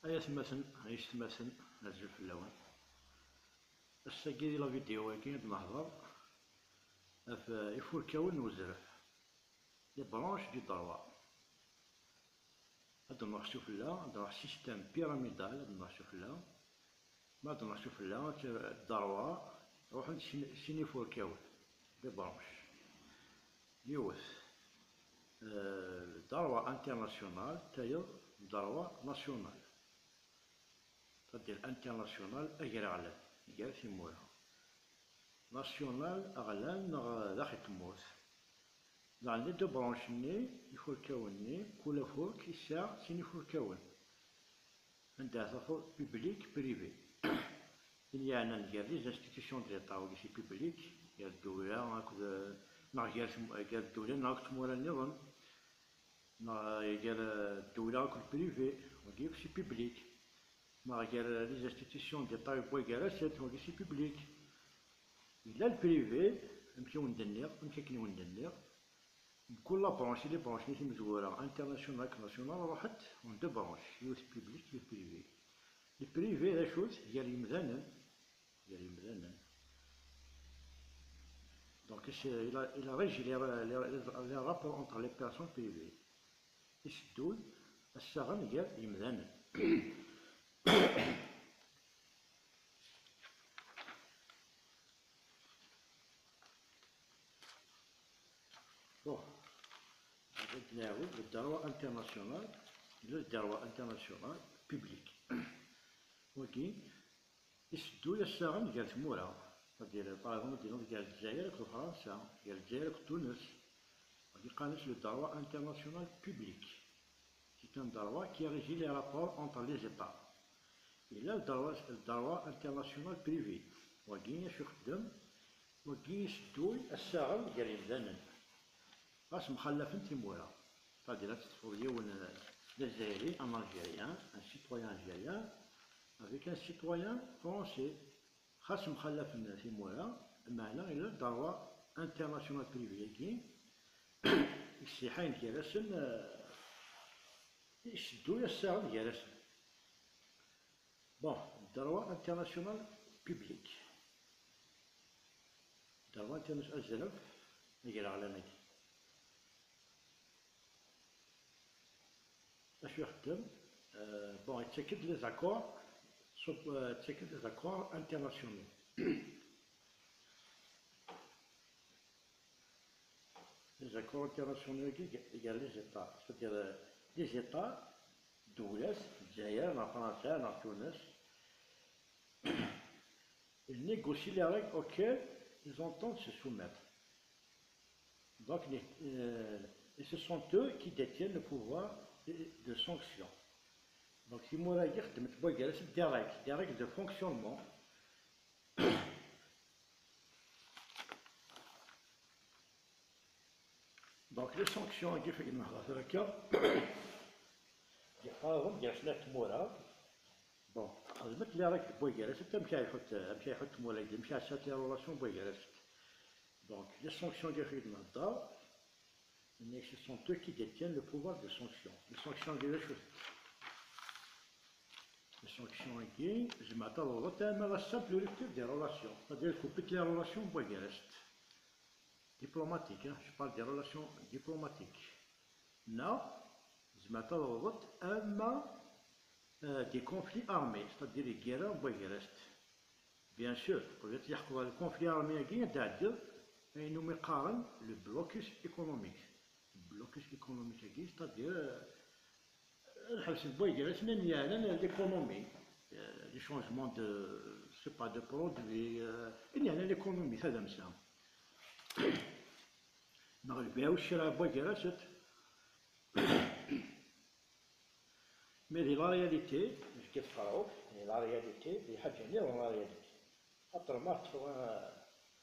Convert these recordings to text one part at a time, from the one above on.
أيا تماثل عيش تماثل نزل في اللون الساكي لا فيديو هاكي نهضر في يفوركاون وزرف لي برونش دي دروا هاد نروح نشوف لا نروح سيستيم بيراميدال هاد نروح نشوف لا ما نروح نشوف لا دروا نروح شيني فوركاون لي برونش يوث دروا انترناسيونال تايا دروا ناسيونال تدير انترناسيونال اجري على يجري في مورا ناسيونال اغلان داخل تموت لان لي دو برونشني يفوركاوني كل فورك يساع سين يفوركاون عندها تفور بيبليك بريفي يعني نلقى لي زانستيتيسيون ديال ليطا ولي سي بيبليك ديال الدولة هاكد ديال الدولة ناك تمورا النظام ديال الدولة هاك بريفي ولي سي بيبليك ما غير لي زانستيتيسيون ديال طايب وكالاسات ولي سي بيبليك إلا البريفي نمشيو ندنيغ نمشيو ندنيغ كل برونش لي برونش لي مزورة انترناسيونال ناسيونال روحت اون دو برونش يوث بيبليك يوث بريفي البريفي لا شوز هي المزانا دونك إلا ريجي لي رابور اونتر لي بيرسون بريفي يسدود الشغل ديال المزانا Bon, غادي نعاود للدعوة انترناسيونال، للدعوة انترناسيونال بيبليك. ولكن يسدو الساغن ديال تمورا، ديال باغ ديال الجزائر وفرنسا، ديال الجزائر وتونس، غادي قالت لو droit international public. C'est un droit qui régit les rapports entre les États. Il a le droit international privé. وكاين شو خدم، وكاين يسدو الساغن ديال الزمن باش مخلفين تيمورا. C'est-à-dire un Algérien, un Algérien, un citoyen algérien avec un citoyen français. خاص مخلفين تيمورا معنى إلى droit international privé. السيحين ديالاسن يشدو الساغن ديالاسن. بون، droit international public. droit international الزلف نقرا على نادي. اش يخدم؟ بون يتأكد لي زاكور، تأكد لي زاكور انترناسيونال. Les accords internationaux قال لي زيتا، c'est-à-dire لي زيتا دولات الجزائر نا فرنسا نا تونس، ils négocient les règles auxquelles ils entendent se soumettre. Donc et ce sont eux qui détiennent le pouvoir de sanction. Donc si moi يخدم تبغى جالس des règles de fonctionnement. Donc les sanctions كيف قلنا هكا يحاول جالسنا تمورا. بون خدمت لي راك بوي جالس حتى مشى يحط تمورا مشى شات لي رولاسيون بوي جالس. Donc les sanctions كيف قلنا هكا، mais ce sont eux qui détiennent le pouvoir de sanction. Les sanctions ديال شو؟ les sanctions كي زعما تعرضوا تما لا simple rupture des relations، c'est-à-dire couper les relations بوي جالس. Diplomatique, hein? Je parle des relations diplomatiques. Non, je m'attends à des conflits armés, c'est-à-dire des guerres en guerres. Bien sûr, pour dire que le conflit armé est nous le blocus économique. Le blocus économique, c'est-à-dire l'économie, les changements de, je sais pas, de produits, il y a l'économie, ça donne ça. نغلبها والشراء بوكراسات. مي دي لا رياليتي مش كيتقراو، لا رياليتي دي حاجة نيرون لا رياليتي. خاطر ما تخوا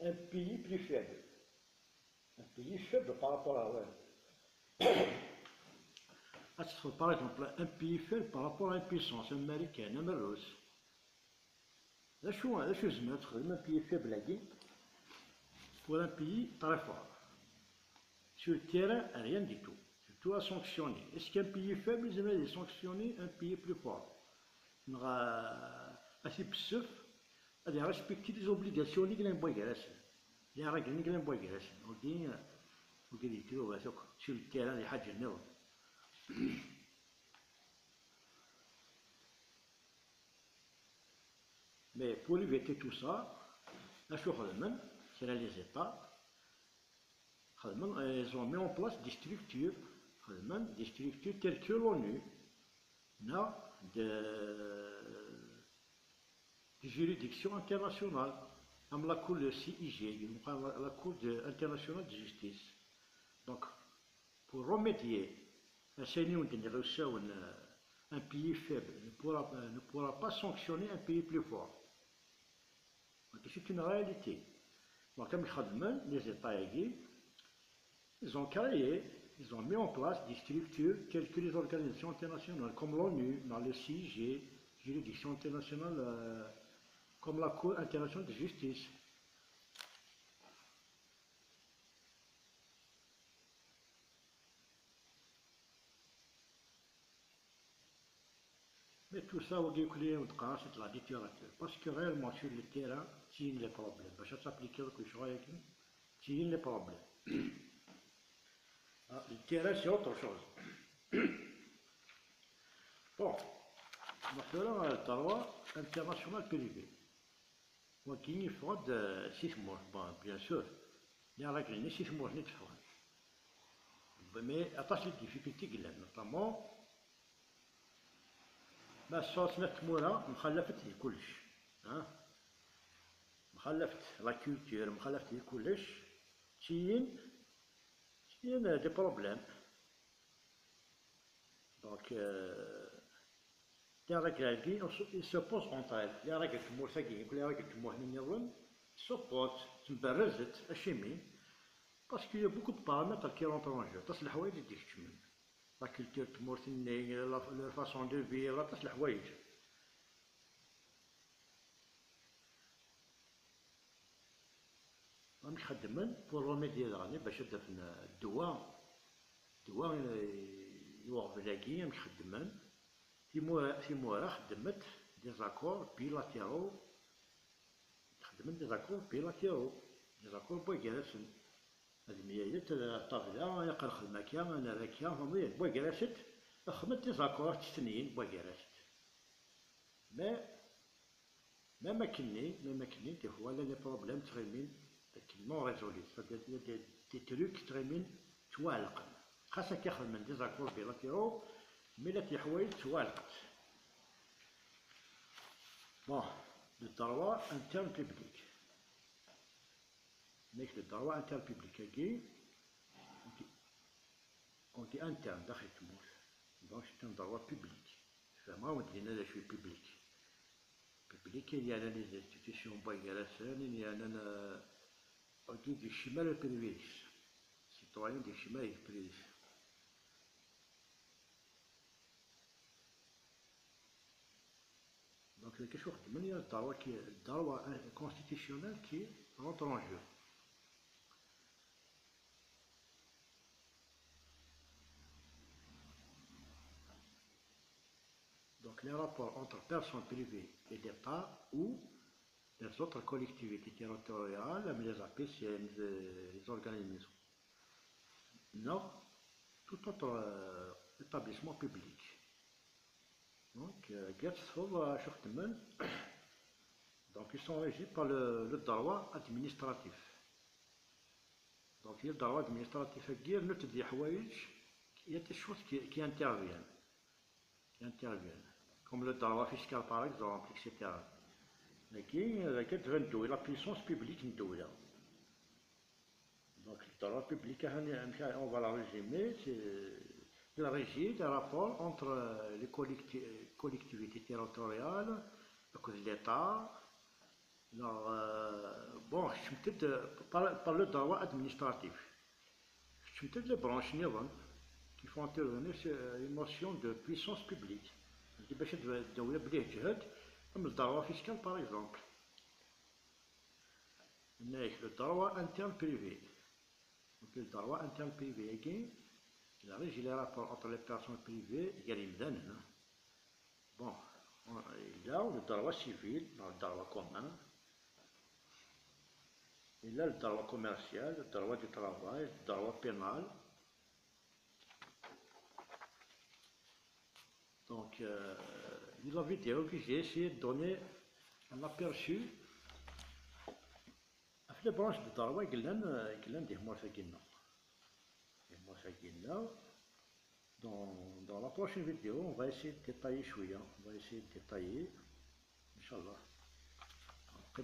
ان بيي بلو فيبل، ان بيي فيبل بارابور ا والو. غتدخل باغ اكزومبل ان بيي فيبل بارابور ا ان بيسونس امريكان ام الروس. شو زعما تخدم ان بيي فيبل هاكي pour un pays très fort. Sur le terrain, rien du tout. Tout à sanctionner. Est-ce qu'un pays faible, ils aimeraient sanctionner un pays plus fort? On va assez psef, à respecter les obligations de l'imboyage. Les règles de l'imboyage. On dit sur le terrain, les hadjs néo. Mais pour éviter tout ça, la chose c'est les États. Ils ont mis en place des structures telles que l'ONU, de juridiction internationale, comme la Cour de CIG, la Cour internationale de justice. Donc, pour remédier à ce niveau un pays faible ne pourra pas sanctionner un pays plus fort. C'est une réalité. Donc, comme les États, ils ont créé, ils ont mis en place des structures telles que les organisations internationales, comme l'ONU, dans le CIG, juridiction internationale, comme la Cour internationale de justice. Mais tout ça, c'est de la littérature. Parce que réellement, sur le terrain, c'est les problèmes. Je vais s'appliquer quelque chose, c'est les problèmes. Le terrain, c'est autre chose. Bon, maintenant, le droit international privé. Moi, qui y fraude 6 mois, bon, bien sûr. Il y a la règle, 6 mois, n'est-ce pas? مي عطاش لي ديفيكولتي قلان نوطامون ما صوتنا تمورا مخلفت لي كلش مخلفت لا كولتور مخلفت لي كلش تيين دي بروبليم دونك لي راجل هاكي يسوبوز اونتر ايل لي راجل تمور ثاقي يقول لي راجل تمور من يظن سوبوز تمبرزت اشيمي باسكو يا بوكو دو بارامتر كي رونطرون ان جو طاس الحوايج اللي يكتمل لا كولتور تمور ثني لا فاسون دو فيفر طاس الحوايج راهم يخدمن بور روميدي راني باش دفن الدواء يوغ بلاكي راهم يخدمن في مورا خدمت دي زاكور بيلاتيرو خدمت دي زاكور بوكالاسن هذه ميايت الطابلة يقرا خدمك انا راكيا فهمي بوكالاست خدمت دي زاكور تثنين بوكالاست ما كني دي فوا لا لي بروبليم تغيمين نون ريزولي دي تروك تغيمين توالقن خاصة كي خدمن دي زاكور بيلاتيرو ملات الحوايج توالقت بون لو دروا انترن بيبليك ميك لو دروا انترن بيبليك هاكي اونتي انترن داخل التموت دونك سيت ان دروا بيبليك فما ودينا لا شوي بيبليك يعني لي زانستيتيسيون باكالاسان يعني اودي دي الشمال بريفيس سيتويان دي الشمال بريفيس دونك كاش واحد من الدعوة كونستيتيسيونيل كي رونتر اون جو donc les rapports entre personnes privées et l'État ou les autres collectivités territoriales, mais les APC, les organismes, non, tout autre établissement public. Donc, donc ils sont régis par le droit administratif. Donc, il y a le droit administratif il y a des choses qui interviennent. Comme le droit fiscal par exemple, etc. Mais la puissance publique ندوية. Donc le droit public, on va la résumer, c'est le régime des rapports entre les collectivités territoriales, l'État, bon, par le droit administratif. Je me les branches qui font intervenir une notion de puissance publique. اللي باش الدولة بليه جهد comme le droit fiscal par exemple. Le droit interne privé. Donc le droit interne privé il régit les rapports entre les personnes privées et bon, il a le droit civil, le droit commun, il a le droit commercial, le droit du travail, le droit pénal. Donc, la vidéo que j'ai essayé de donner un aperçu à les branches de droit des moissagina. Dans la prochaine vidéo, on va essayer de détailler chouïa, on va essayer de détailler, Inch'Allah. Après,